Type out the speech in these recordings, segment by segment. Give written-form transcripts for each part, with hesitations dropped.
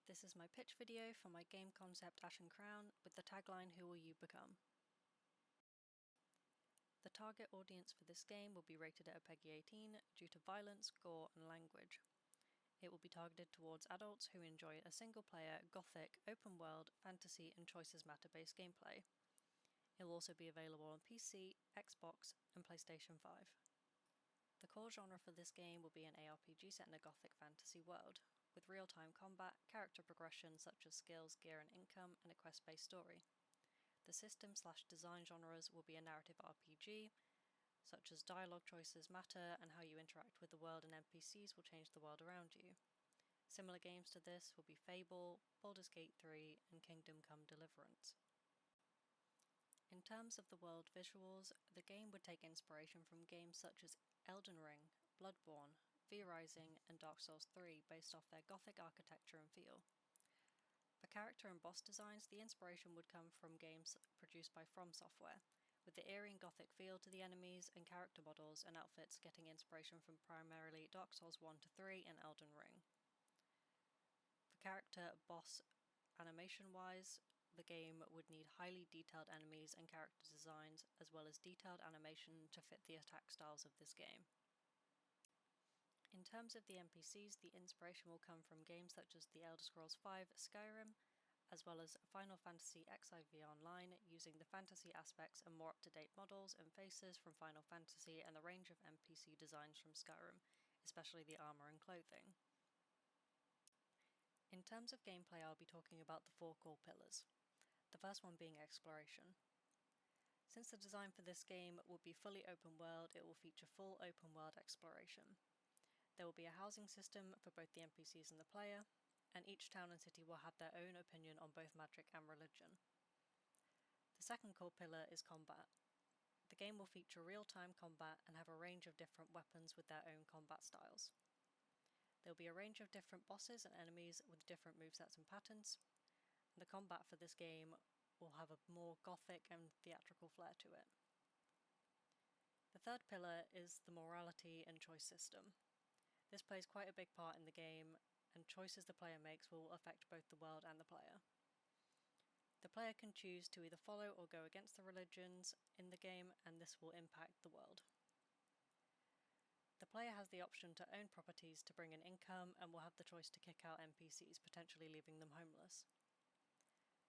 This is my pitch video for my game concept Ashen Crown with the tagline "Who will you become?" The target audience for this game will be rated at a PEGI 18 due to violence, gore and language. It will be targeted towards adults who enjoy a single-player, gothic, open-world, fantasy and choices matter-based gameplay. It will also be available on PC, Xbox and PlayStation 5. The core genre for this game will be an ARPG set in a gothic fantasy world, with real-time combat, character progression such as skills, gear and income, and a quest-based story. The system/design genres will be a narrative RPG, such as dialogue choices matter and how you interact with the world and NPCs will change the world around you. Similar games to this will be Fable, Baldur's Gate 3 and Kingdom Come: Deliverance. In terms of the world visuals, the game would take inspiration from games such as Elden Ring, Bloodborne, V-Rising and Dark Souls 3 based off their gothic architecture and feel. For character and boss designs, the inspiration would come from games produced by From Software, with the eerie and gothic feel to the enemies and character models and outfits getting inspiration from primarily Dark Souls 1 to 3 and Elden Ring. For character boss animation-wise, the game would need highly detailed enemies and character designs, as well as detailed animation to fit the attack styles of this game. In terms of the NPCs, the inspiration will come from games such as The Elder Scrolls V Skyrim, as well as Final Fantasy XIV Online, using the fantasy aspects and more up-to-date models and faces from Final Fantasy and the range of NPC designs from Skyrim, especially the armor and clothing. In terms of gameplay, I'll be talking about the 4 core pillars, the first one being exploration. Since the design for this game will be fully open world, it will feature full open world exploration. There will be a housing system for both the NPCs and the player, and each town and city will have their own opinion on both magic and religion. The second core pillar is combat. The game will feature real-time combat and have a range of different weapons with their own combat styles. There will be a range of different bosses and enemies with different movesets and patterns. The combat for this game will have a more gothic and theatrical flair to it. The third pillar is the morality and choice system. This plays quite a big part in the game, and choices the player makes will affect both the world and the player. The player can choose to either follow or go against the religions in the game, and this will impact the world. The player has the option to own properties to bring in income and will have the choice to kick out NPCs, potentially leaving them homeless.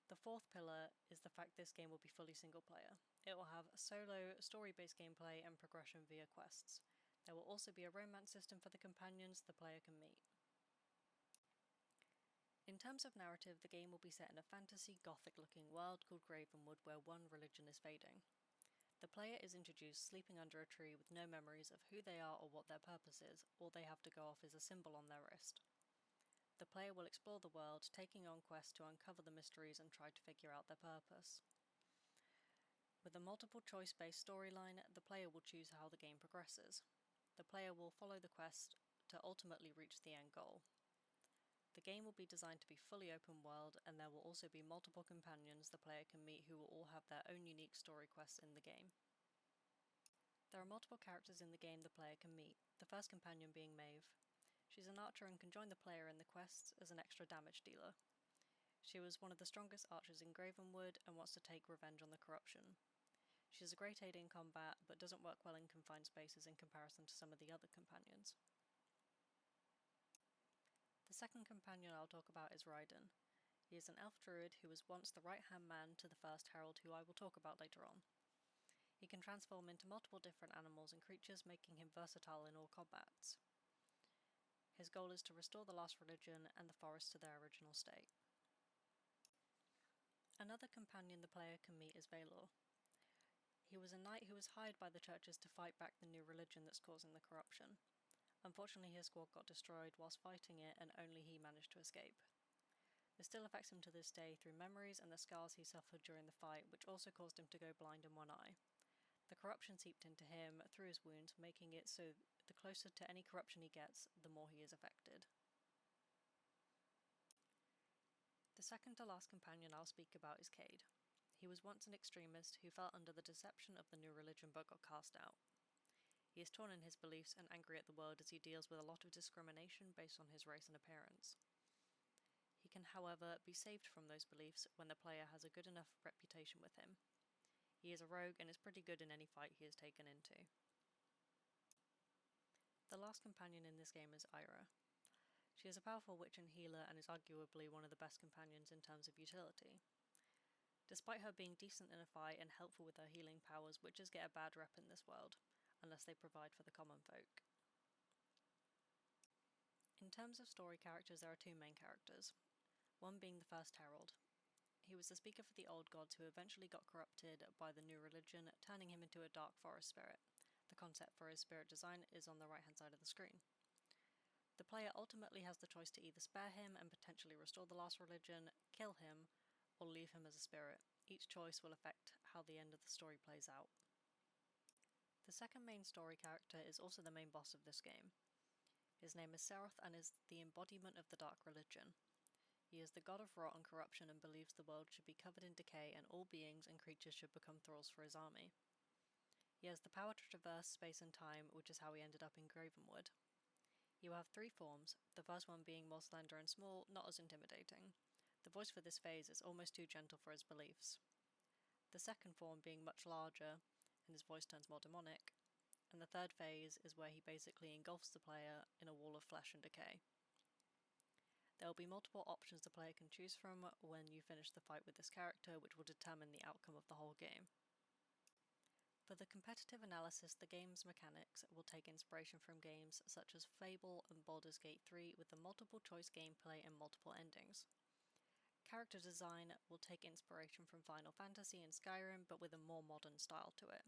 The fourth pillar is the fact this game will be fully single player. It will have solo, story-based gameplay and progression via quests. There will also be a romance system for the companions the player can meet. In terms of narrative, the game will be set in a fantasy, gothic-looking world called Gravenwood where one religion is fading. The player is introduced sleeping under a tree with no memories of who they are or what their purpose is. All they have to go off is a symbol on their wrist. The player will explore the world, taking on quests to uncover the mysteries and try to figure out their purpose. With a multiple choice-based storyline, the player will choose how the game progresses. The player will follow the quest to ultimately reach the end goal. The game will be designed to be fully open world, and there will also be multiple companions the player can meet who will all have their own unique story quests in the game. There are multiple characters in the game the player can meet, the first companion being Maeve. She's an archer and can join the player in the quests as an extra damage dealer. She was one of the strongest archers in Gravenwood and wants to take revenge on the corruption. She is a great aid in combat, but doesn't work well in confined spaces in comparison to some of the other companions. The second companion I'll talk about is Raiden. He is an elf druid who was once the right-hand man to the first herald, who I will talk about later on. He can transform into multiple different animals and creatures, making him versatile in all combats. His goal is to restore the lost religion and the forest to their original state. Another companion the player can meet is Valor. He was a knight who was hired by the churches to fight back the new religion that's causing the corruption. Unfortunately, his squad got destroyed whilst fighting it, and only he managed to escape. This still affects him to this day through memories and the scars he suffered during the fight, which also caused him to go blind in one eye. The corruption seeped into him through his wounds, making it so the closer to any corruption he gets, the more he is affected. The second to last companion I'll speak about is Cayde. He was once an extremist who fell under the deception of the new religion but got cast out. He is torn in his beliefs and angry at the world as he deals with a lot of discrimination based on his race and appearance. He can, however, be saved from those beliefs when the player has a good enough reputation with him. He is a rogue and is pretty good in any fight he is taken into. The last companion in this game is Ira. She is a powerful witch and healer and is arguably one of the best companions in terms of utility. Despite her being decent in a fight and helpful with her healing powers, witches get a bad rep in this world, unless they provide for the common folk. In terms of story characters, there are two main characters, one being the First Herald. He was the speaker for the old gods who eventually got corrupted by the new religion, turning him into a dark forest spirit. The concept for his spirit design is on the right hand side of the screen. The player ultimately has the choice to either spare him and potentially restore the last religion, kill him, or leave him as a spirit. Each choice will affect how the end of the story plays out. The second main story character is also the main boss of this game. His name is Seroth and is the embodiment of the dark religion. He is the god of rot and corruption and believes the world should be covered in decay and all beings and creatures should become thralls for his army. He has the power to traverse space and time, which is how he ended up in Gravenwood. He will have three forms, the first one being more slender and small, not as intimidating. The voice for this phase is almost too gentle for his beliefs. The second form being much larger, and his voice turns more demonic. And the third phase is where he basically engulfs the player in a wall of flesh and decay. There will be multiple options the player can choose from when you finish the fight with this character, which will determine the outcome of the whole game. For the competitive analysis, the game's mechanics will take inspiration from games such as Fable and Baldur's Gate 3 with the multiple choice gameplay and multiple endings. Character design will take inspiration from Final Fantasy and Skyrim, but with a more modern style to it.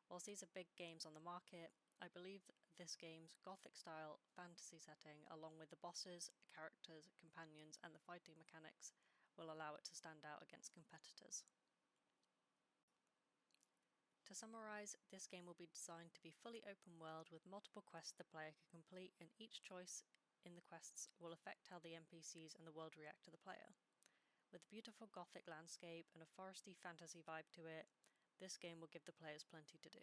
Whilst these are big games on the market, I believe this game's gothic-style fantasy setting, along with the bosses, characters, companions, and the fighting mechanics, will allow it to stand out against competitors. To summarise, this game will be designed to be fully open world with multiple quests the player can complete, and each choice in the quests will affect how the NPCs and the world react to the player. With a beautiful gothic landscape and a foresty fantasy vibe to it, this game will give the players plenty to do.